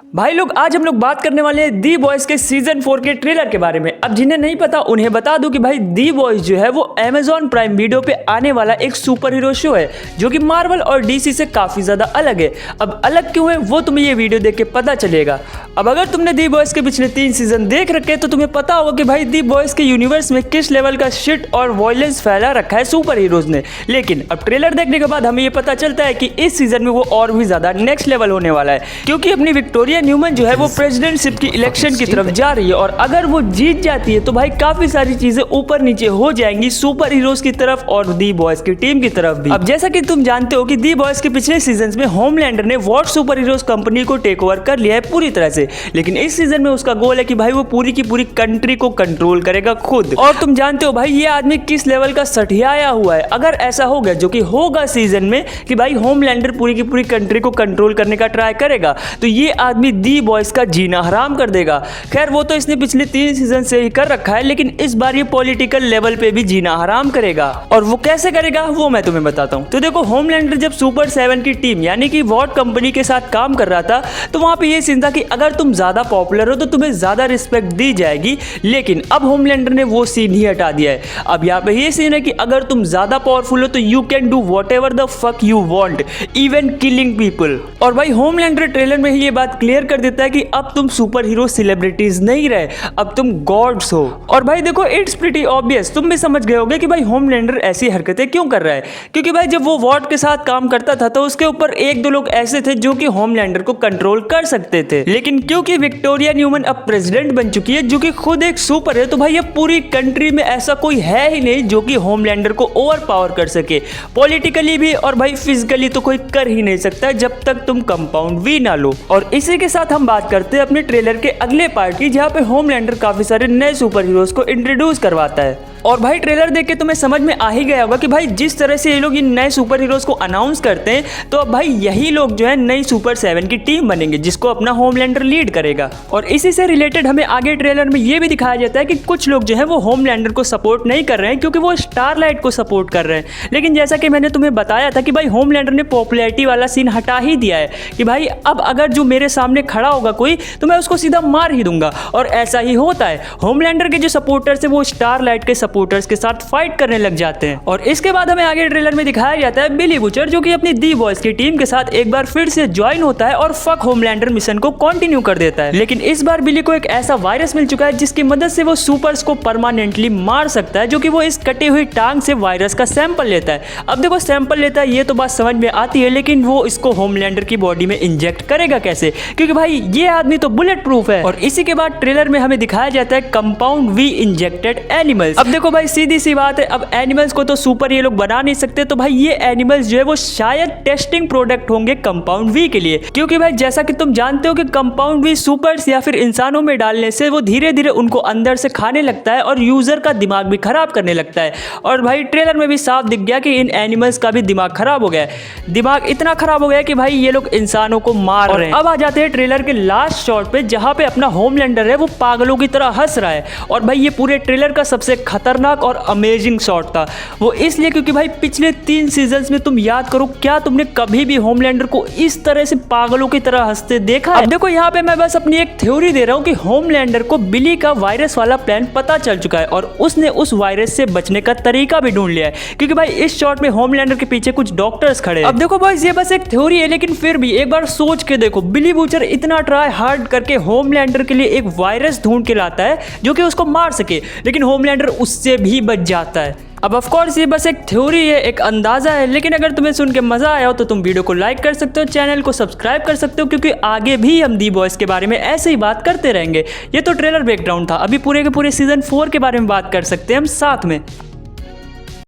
भाई लोग आज हम लोग बात करने वाले हैं दी बॉयज के सीजन 4 के ट्रेलर के बारे में। अब जिन्हें नहीं पता उन्हें बता दूं कि भाई दी बॉयज जो है वो Amazon प्राइम वीडियो पे आने वाला एक सुपर हीरो शो है जो कि मार्वल और डीसी से काफी ज्यादा अलग है। अब अलग क्यों है वो तुम्हें ये वीडियो देख के पता चलेगा। अब अगर तुमने दी बॉयज के पिछले 3 सीजन देख रखे तो तुम्हें पता होगा कि भाई दी बॉयज के यूनिवर्स में किस लेवल का शिट और वायलेंस फैला रखा है सुपर हीरोज ने। लेकिन अब ट्रेलर देखने के बाद हमें ये पता चलता है कि इस सीजन में वो और भी ज्यादा नेक्स्ट लेवल होने वाला है, क्योंकि अपनी विक्टोरिया न्यूमन जो है वो प्रेसिडेंटशिप की इलेक्शन की तरफ जा रही है और अगर वो जीत जाती है तो भाई काफी सारी चीजें ऊपर नीचे हो जाएंगी सुपर हीरोज की तरफ और दी बॉयज की टीम की तरफ भी। अब जैसा कि तुम जानते हो कि दी बॉयज के पिछले सीजन में होमलैंडर ने वॉट सुपर हीरोज कंपनी को टेक ओवर कर लिया है पूरी तरह से, लेकिन इस सीजन में उसका गोल है कि भाई वो पूरी की पूरी कंट्री को कंट्रोल करेगा खुद। और तुम जानते हो भाई ये आदमी किस लेवल का सठियाया हुआ है। अगर ऐसा हो गया जो कि होगा सीजन में कि भाई होमलैंडर पूरी की पूरी कंट्री को कंट्रोल करने का ट्राई करेगा तो ये आदमी दी बॉयज का जीना हराम कर देगा। खैर वो तो इसने पिछले 3 सीजन से ही कर रखा है, लेकिन इस बार ये पॉलिटिकल लेवल पे भी जीना हराम करेगा। और वो कैसे करेगा वो मैं तुम्हें बताता हूँ। तो देखो होमलैंडर जब सुपर 7 की टीम यानी कि वॉट कंपनी के साथ काम कर रहा था तो वहां पे ये सीन था कि अगर तुम ज्यादा पॉपुलर हो तो तुम्हें ज्यादा रिस्पेक्ट दी जाएगी, लेकिन अब होमलैंडर ने वो सीन ही हटा दिया है। अब यहाँ पे ये सीन है कि अगर तुम ज्यादा पावरफुल हो तो you can do what ever the fuck you want, even killing people. और भाई होमलैंडर ट्रेलर में ही ये बात क्लियर कर देता है कि अब तुम सुपर हीरो सेलिब्रिटीज नहीं रहे, अब तुम गॉड्स हो। और भाई देखो इट्स प्रीटी ऑब्वियस, तुम भी समझ गए होगे कि भाई होमलैंडर ऐसी हरकतें क्यों कर रहा है, क्योंकि भाई जब वो वॉट के साथ काम करता था तो उसके ऊपर 1-2 लोग ऐसे थे जो कि होमलैंडर को कंट्रोल कर सकते थे, लेकिन क्योंकि विक्टोरिया न्यूमन अब प्रेसिडेंट बन चुकी है जो कि खुद एक सुपर है, तो भाई अब पूरी कंट्री में ऐसा कोई है ही नहीं जो कि होमलैंडर को ओवर पावर कर सके, पॉलिटिकली भी और भाई फिजिकली तो कोई कर ही नहीं सकता जब तक तुम कंपाउंड वी ना लो। और इसी के साथ हम बात करते हैं अपने ट्रेलर के अगले पार्ट की, जहां पे होमलैंडर काफी सारे नए सुपर हीरोज को इंट्रोड्यूस करवाता है। और भाई ट्रेलर देख के तुम्हें समझ में आ ही गया होगा कि भाई जिस तरह से ये लोग इन नए सुपर हीरोज को अनाउंस करते हैं तो अब भाई यही लोग जो है नई सुपर 7 की टीम बनेंगे जिसको अपना होमलैंडर लीड करेगा। और इसी से रिलेटेड हमें आगे ट्रेलर में ये भी दिखाया जाता है कि कुछ लोग जो है वो होमलैंडर को सपोर्ट नहीं कर रहे हैं क्योंकि वो स्टारलाइट को सपोर्ट कर रहे हैं। लेकिन जैसा कि मैंने तुम्हें बताया था कि भाई होमलैंडर ने पॉपुलैरिटी वाला सीन हटा ही दिया है कि भाई अब अगर जो मेरे सामने खड़ा होगा कोई तो मैं उसको सीधा मार ही दूंगा। और ऐसा ही होता है, होमलैंडर के जो सपोर्टर्स है वो स्टारलाइट के सपोर्टर्स के साथ फाइट करने लग जाते हैं। और इसके बाद हमें आगे ट्रेलर में दिखाया जाता है बिली बुचर जो कि अपनी दी बॉयज की टीम के साथ एक बार फिर से ज्वाइन होता है और फक होमलैंडर मिशन को कंटिन्यू कर देता है। लेकिन इस बार बिली को एक ऐसा वायरस मिल चुका है जिसकी मदद से वो सुपर्स को परमानेंटली मार सकता है, जो कि वो इस कटी हुई टांग से वायरस का सैंपल लेता है। अब देखो सैंपल लेता है ये तो बात समझ में आती है, लेकिन वो इसको होमलैंडर की बॉडी में इंजेक्ट करेगा कैसे, क्योंकि भाई ये आदमी तो बुलेट प्रूफ है। और इसी के बाद ट्रेलर में हमें दिखाया जाता है कंपाउंड वी इंजेक्टेड एनिमल्स। अब देखो भाई सीधी सी बात है, अब एनिमल्स को तो सुपर ये लोग बना नहीं सकते, तो भाई ये एनिमल्स जो है वो शायद टेस्टिंग प्रोडक्ट होंगे कंपाउंड वी के लिए, क्योंकि भाई जैसा कि तुम जानते हो कि कंपाउंड वी सुपर्स या फिर इंसानों में डालने से वो धीरे धीरे उनको अंदर से खाने लगता है और यूजर का दिमाग भी खराब करने लगता है। और भाई ट्रेलर में भी साफ दिख गया कि इन एनिमल्स का भी दिमाग खराब हो गया है, दिमाग इतना खराब हो गया कि भाई ये लोग इंसानों को मार रहे हैं। अब आ जाते हैं ट्रेलर के लास्ट शॉट पे जहां पे अपना होमलैंडर है वो पागलों की तरह हंस रहा है। और भाई ये पूरे ट्रेलर का सबसे खतरनाक और अमेजिंग शॉट था, वो इसलिए क्योंकि भाई पिछले 3 सीजन्स में तुम याद करो क्या तुमने कभी भी होमलैंडर को इस तरह से पागलों की तरह हंसते देखा है? अब देखो यहाँ पे मैं बस अपनी एक थ्योरी दे रहा हूँ कि होमलैंडर को बिली का वायरस वाला प्लान पता चल चुका है और उसने उस वायरस से बचने का तरीका भी ढूंढ लिया है, क्योंकि भाई इस शॉट में होमलैंडर के पीछे कुछ डॉक्टर्स खड़े हैं। अब देखो बॉयज ये बस एक थ्योरी है, लेकिन फिर भी एक बार सोच के देखो, बिली बूचर इतना ट्राई हार्ड करके होमलैंडर के लिए एक वायरस ढूंढ के लाता है जो कि उसको मार सके, लेकिन होमलैंडर उससे भी बच जाता है। अब ऑफ कोर्स ये बस एक थ्योरी है, एक अंदाजा है, लेकिन अगर तुम्हें सुन के मजा आया हो तो तुम वीडियो को लाइक कर सकते हो, चैनल को सब्सक्राइब कर सकते हो, क्योंकि आगे भी हम दी बॉयज के बारे में ऐसे ही बात करते रहेंगे। ये तो ट्रेलर बैकग्राउंड था, अभी पूरे के पूरे सीजन 4 के बारे में बात कर सकते हैं हम साथ में।